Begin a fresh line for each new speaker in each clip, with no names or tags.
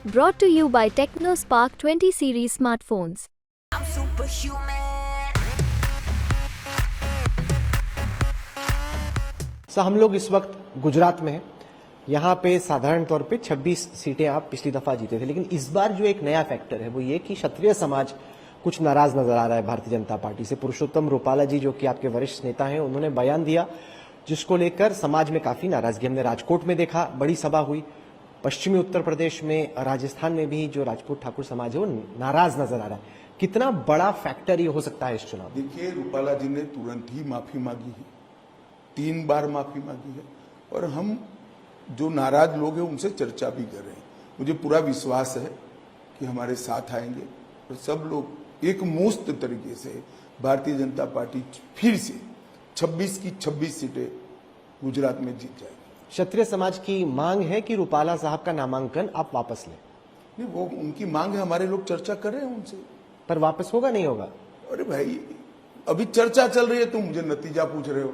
Brought to you by TechnoSpark 20 series smartphones.
I'm superhuman.
हम लोग इस वक्त गुजरात में हैं। यहाँ पे साधारण तौर पे 26 सीटें आप पिछली दफा जीते थे, लेकिन इस बार जो एक नया फैक्टर है वो ये कि क्षत्रिय समाज कुछ नाराज नजर आ रहा है भारतीय जनता पार्टी से। पुरुषोत्तम रूपाला जी जो कि आपके वरिष्ठ नेता हैं, उन्होंने बयान दिया जिसको लेकर समाज में काफी नाराजगी हमने राजकोट में देखा, बड़ी सभा हुई। पश्चिमी उत्तर प्रदेश में, राजस्थान में भी जो राजपूत ठाकुर समाज है वो नाराज नजर आ रहा है। कितना बड़ा फैक्टर ये हो सकता है इस चुनाव?
देखिए, रूपाला जी ने तुरंत ही माफी मांगी है, 3 बार माफी मांगी है, और हम जो नाराज लोग हैं उनसे चर्चा भी कर रहे हैं। मुझे पूरा विश्वास है कि हमारे साथ आएंगे और सब लोग एक मुश्त तरीके से भारतीय जनता पार्टी फिर से 26 की 26 सीटें गुजरात में जीत जाएगी।
क्षत्रिय समाज की मांग है कि रूपाला साहब का नामांकन आप वापस लें।
नहीं, वो उनकी मांग है, हमारे लोग चर्चा कर रहे हैं उनसे।
पर वापस होगा नहीं होगा?
अरे भाई, अभी चर्चा चल रही है, तुम मुझे नतीजा पूछ रहे हो।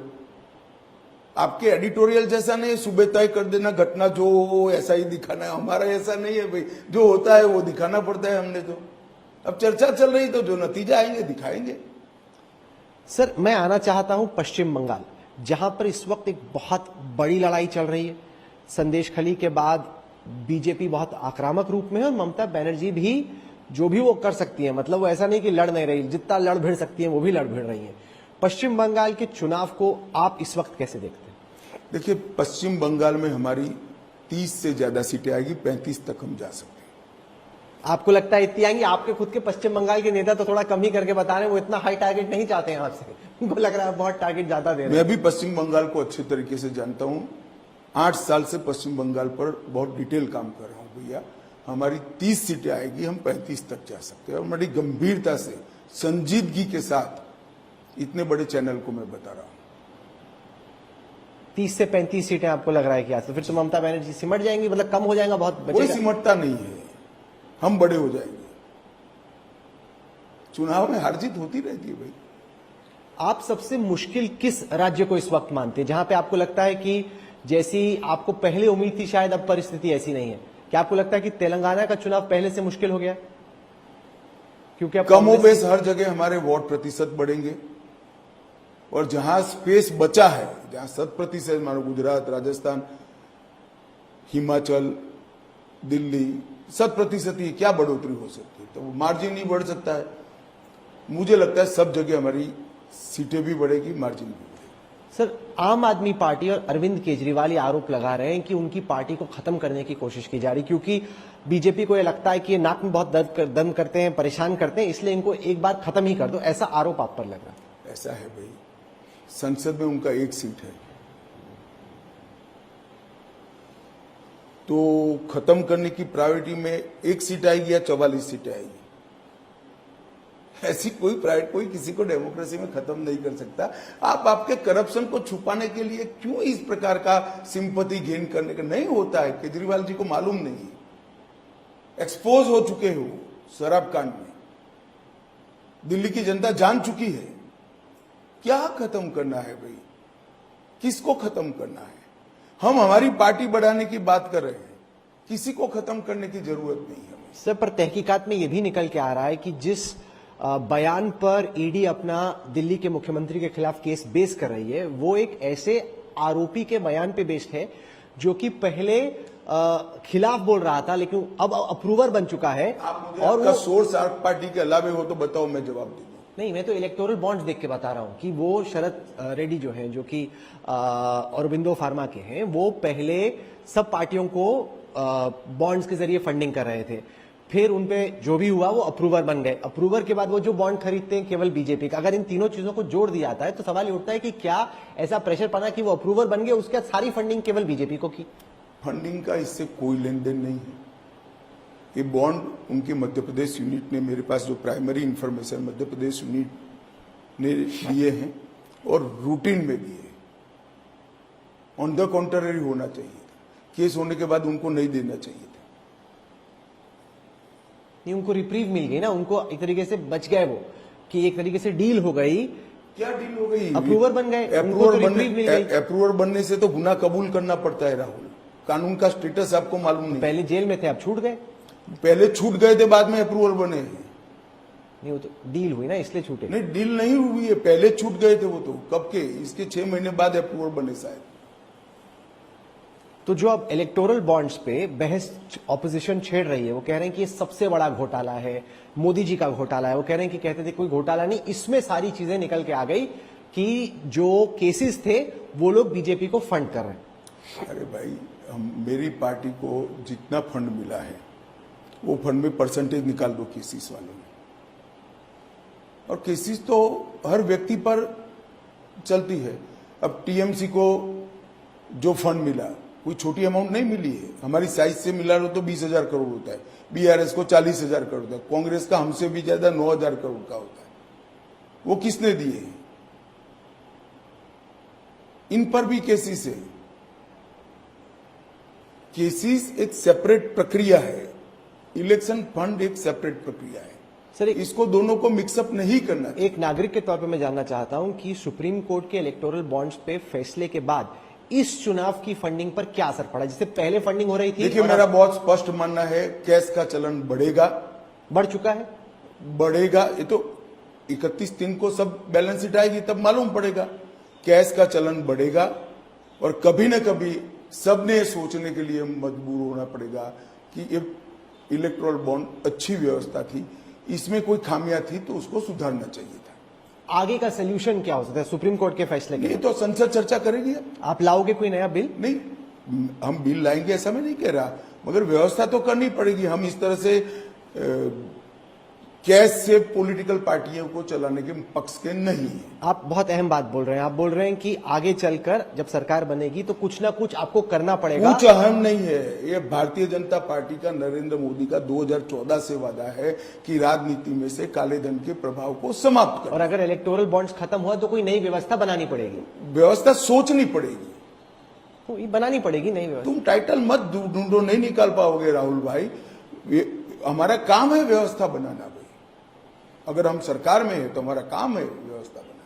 आपके एडिटोरियल जैसा नहीं है, सुबह तय कर देना घटना जो हो ऐसा ही दिखाना है। हमारा ऐसा नहीं है भाई, जो होता है वो दिखाना पड़ता है हमने। तो अब चर्चा चल रही, तो जो नतीजा आएंगे दिखाएंगे।
सर, मैं आना चाहता हूं पश्चिम बंगाल, जहां पर इस वक्त एक बहुत बड़ी लड़ाई चल रही है। संदेश खली के बाद बीजेपी बहुत आक्रामक रूप में है और ममता बनर्जी भी जो भी वो कर सकती है, मतलब वो ऐसा नहीं कि लड़ नहीं रही, जितना लड़ भिड़ सकती है वो भी लड़ भिड़ रही है। पश्चिम बंगाल के चुनाव को आप इस वक्त कैसे देखते हैं?
देखिए, पश्चिम बंगाल में हमारी 30 से ज्यादा सीटें आएगी, 35 तक हम जा सकते हैं।
आपको लगता है इतनी आएंगी? आपके खुद के पश्चिम बंगाल के नेता तो थोड़ा कम ही करके बता रहे हैं, वो इतना हाई टारगेट नहीं चाहते हैं आपसे। उनको लग रहा है बहुत टारगेट ज्यादा दे रहे हैं।
मैं भी पश्चिम बंगाल को अच्छे तरीके से जानता हूं। 8 साल से पश्चिम बंगाल पर बहुत डिटेल काम कर रहा हूं भैया। हमारी 30 सीटें आएगी, हम 35 तक जा सकते हैं। और बड़ी गंभीरता से, संजीदगी के साथ इतने बड़े चैनल को मैं बता रहा हूं।
30 से 35 सीटें आपको लग रहा है कि आज तो फिर तो ममता बनर्जी सिमट जाएंगी, मतलब कम हो जाएगा, बहुत
कोई सिमटता नहीं है, हम बड़े हो जाएंगे। चुनाव में हार जीत होती रहती है भाई।
आप सबसे मुश्किल किस राज्य को इस वक्त मानते हैं, जहां पे आपको लगता है कि जैसी आपको पहले उम्मीद थी शायद अब परिस्थिति ऐसी नहीं है? क्या आपको लगता है कि तेलंगाना का चुनाव पहले से मुश्किल हो गया? क्योंकि अब
कमोबेश हर जगह हमारे वोट प्रतिशत बढ़ेंगे, और जहां स्पेस बचा है, जहां 100% मानो गुजरात, राजस्थान, हिमाचल, दिल्ली 100% ही क्या बढ़ोतरी हो सकती है? तो मार्जिन ही बढ़ सकता है। मुझे लगता है सब जगह हमारी सीटें भी बढ़ेगी, मार्जिन भी बढ़ेगी।
सर, आम आदमी पार्टी और अरविंद केजरीवाल ये आरोप लगा रहे हैं कि उनकी पार्टी को खत्म करने की कोशिश की जा रही, क्योंकि बीजेपी को ये लगता है कि ये नाक में बहुत दर्द करते हैं, परेशान करते हैं, इसलिए इनको एक बार खत्म ही कर दो। ऐसा आरोप आप पर लग रहा है?
ऐसा है भाई, संसद में उनका 1 सीट है, तो खत्म करने की प्रायोरिटी में 1 सीट आएगी या 44 सीटें आएगी? ऐसी कोई प्राइवेट, कोई किसी को डेमोक्रेसी में खत्म नहीं कर सकता। आप आपके करप्शन को छुपाने के लिए क्यों इस प्रकार का सिंपैथी गेन करने का? नहीं होता है। केजरीवाल जी को मालूम नहीं है, एक्सपोज हो चुके हो शराब कांड में, दिल्ली की जनता जान चुकी है। क्या खत्म करना है भाई? किसको खत्म करना है? हम हमारी पार्टी बढ़ाने की बात कर रहे हैं, किसी को खत्म करने की जरूरत नहीं है।
सर, पर तहकीकात में यह भी निकल के आ रहा है कि जिस बयान पर ईडी अपना दिल्ली के मुख्यमंत्री के खिलाफ केस बेस कर रही है, वो एक ऐसे आरोपी के बयान पे बेस्ड है जो कि पहले खिलाफ बोल रहा था, लेकिन अब अप्रूवर बन चुका है।
और वो सोर्स आप पार्टी के अलावे हो तो बताओ, मैं जवाब दूंगा।
नहीं, मैं तो इलेक्टोरल बॉन्ड्स देख के बता रहा हूं कि वो शरद रेड्डी जो हैं, जो कि औरबिंदो फार्मा के हैं, वो पहले सब पार्टियों को बॉन्ड्स के जरिए फंडिंग कर रहे थे। फिर उनपे जो भी हुआ वो अप्रूवर बन गए। अप्रूवर के बाद वो जो बॉन्ड खरीदते हैं केवल बीजेपी का। अगर इन तीनों चीजों को जोड़ दिया जाता है तो सवाल ये उठता है कि क्या ऐसा प्रेशर पड़ा कि वो अप्रूवर बन गए, उसके बाद सारी फंडिंग केवल बीजेपी को की?
फंडिंग का इससे कोई लेन देन नहीं है। ये बॉन्ड उनके मध्य प्रदेश यूनिट ने, मेरे पास जो primary information Madhya Pradesh unit ने लिए हैं और रूटीन में दिए। ऑन द कॉन्ट्ररी होना चाहिए था, केस होने के बाद उनको नहीं देना चाहिए था।
नहीं, उनको रिप्रीव मिल गई ना, उनको एक तरीके से बच गए वो, कि एक तरीके से डील हो गई।
क्या डील हो गई?
अप्रूवर बन गए,
अप्रूवर बनने से तो गुनाह कबूल करना पड़ता है राहुल। कानून का स्टेटस आपको मालूम नहीं।
पहले जेल में थे, अब छूट गए।
पहले छूट गए थे, बाद में अप्रूवल बने हैं।
नहीं, वो तो डील हुई ना, इसलिए छूटे।
नहीं, डील नहीं हुई है, पहले छूट गए थे वो तो। कब के? इसके 6 महीने बाद अप्रूवल बने शायद।
तो जो अब इलेक्टोरल बॉन्ड्स पे बहस ऑपोजिशन छेड़ रही है, वो कह रहे हैं कि ये सबसे बड़ा घोटाला है, मोदी जी का घोटाला है। वो कह रहे हैं कि कहते थे कोई घोटाला नहीं, इसमें सारी चीजें निकल के आ गई कि जो केसेस थे वो लोग बीजेपी को फंड कर रहे हैं।
अरे भाई, मेरी पार्टी को जितना फंड मिला है वो फंड में परसेंटेज निकाल दो केसीस वालों में, और केसीस तो हर व्यक्ति पर चलती है। अब टीएमसी को जो फंड मिला कोई छोटी अमाउंट नहीं मिली है, हमारी साइज से मिला तो 20,000 करोड़ होता है, बीआरएस को 40,000 करोड़ होता है, कांग्रेस का हमसे भी ज्यादा 9,000 करोड़ का होता है। वो किसने दिए हैं? इन पर भी केसीस है। केसीस एक सेपरेट प्रक्रिया है, इलेक्शन फंड एक सेपरेट प्रक्रिया है
सर।
इसको दोनों को मिक्सअप नहीं करना।
एक नागरिक के तौर पे मैं जानना चाहता हूं कि सुप्रीम कोर्ट के इलेक्टोरल बॉन्ड्स पे फैसले के बाद इस चुनाव की फंडिंग पर क्या असर पड़ा? जिससे पहले फंडिंग हो रही थी।
देखिए, मेरा बहुत स्पष्ट मानना है, कैश का चलन बढ़ेगा,
बढ़ चुका है,
बढ़ेगा। ये तो 31 को सब बैलेंस शीट आएगी तब मालूम पड़ेगा। कैश का चलन बढ़ेगा और कभी न कभी सबने सोचने के लिए मजबूर होना पड़ेगा कि ये इलेक्टोरल बॉन्ड अच्छी व्यवस्था थी, इसमें कोई खामियां थी तो उसको सुधारना चाहिए था।
आगे का सोल्यूशन क्या हो सकता है सुप्रीम कोर्ट के फैसले के?
ये तो संसद चर्चा करेगी।
आप लाओगे कोई नया बिल?
नहीं, हम बिल लाएंगे ऐसा मैं नहीं कह रहा, मगर व्यवस्था तो करनी पड़ेगी। हम इस तरह से कैश से पॉलिटिकल पार्टियों को चलाने के पक्ष के नहीं है।
आप बहुत अहम बात बोल रहे हैं। आप बोल रहे हैं कि आगे चलकर जब सरकार बनेगी तो कुछ ना कुछ आपको करना पड़ेगा।
कुछ अहम नहीं है, ये भारतीय जनता पार्टी का, नरेंद्र मोदी का 2014 से वादा है कि राजनीति में से काले धन के प्रभाव को समाप्त कर।
और अगर इलेक्टोरल बॉन्ड्स खत्म हुआ तो कोई नई व्यवस्था बनानी पड़ेगी।
व्यवस्था सोचनी पड़ेगी,
तो ये बनानी पड़ेगी नई व्यवस्था।
तुम टाइटल मत ढूंढो, नहीं निकाल पाओगे राहुल भाई। हमारा काम है व्यवस्था बनाना भाई। अगर हम सरकार में है तो हमारा काम है व्यवस्था बनाना।